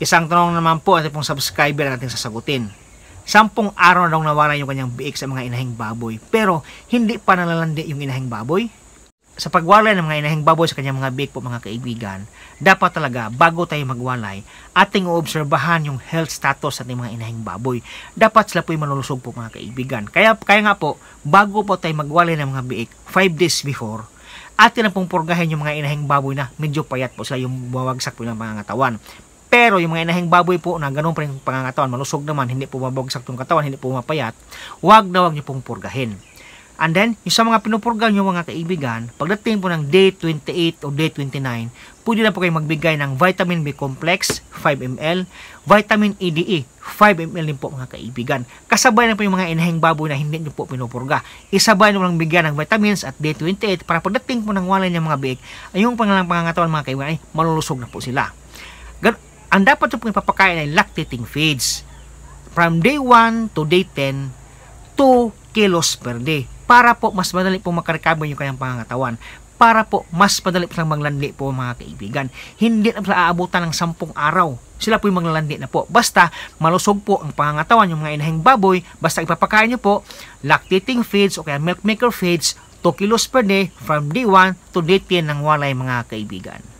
Isang tanong naman po ating pong subscriber natin sasagutin. 10 araw na daw nawala yung kanyang biik sa mga inahing baboy, pero hindi pa nalalandi yung inahing baboy. Sa pagwalay ng mga inahing baboy sa kanyang mga biik po mga kaibigan, dapat talaga bago tayo magwalay, ating uobserbahan yung health status sa ating mga inahing baboy. Dapat sila po yung malulusog po mga kaibigan. Kaya nga po, bago po tayo magwalay ng mga biik, 5 days before, atin na pong purgahin yung mga inahing baboy na medyo payat po sila, yung bawagsak po ng pangangatawan. Pero yung mga inahing baboy po na ganun pa rin pangangatawan, malusog naman, hindi po mabagsak yung katawan, hindi po mapayat, wag nyo pong purgahin. And then, yung sa mga pinupurga nyo mga kaibigan, pagdating po ng day 28 o day 29, pwede na po kayo magbigay ng vitamin B complex, 5 ml, vitamin EDE, 5 ml din po mga kaibigan. Kasabay na po yung mga inahing baboy na hindi nyo po pinupurga. Isabay nyo lang bigyan ng vitamins at day 28 para pagdating po ng walay ng mga biik, ay yung pangangatawan mga kaibigan ay malulusog na po sila. Ang dapat po ipapakain ay lactating feeds. From day 1 to day 10, 2 kilos per day. Para po mas madali po makarecover yung kanyang pangangatawan. Para po mas madali po silang maglandi po mga kaibigan. Hindi na sila aabutan ng 10 araw. Sila po yung maglalandi na po. Basta malusog po ang pangangatawan yung mga inahing baboy. Basta ipapakain nyo po lactating feeds o kaya milk maker feeds 2 kilos per day from day 1 to day 10 ng walay mga kaibigan.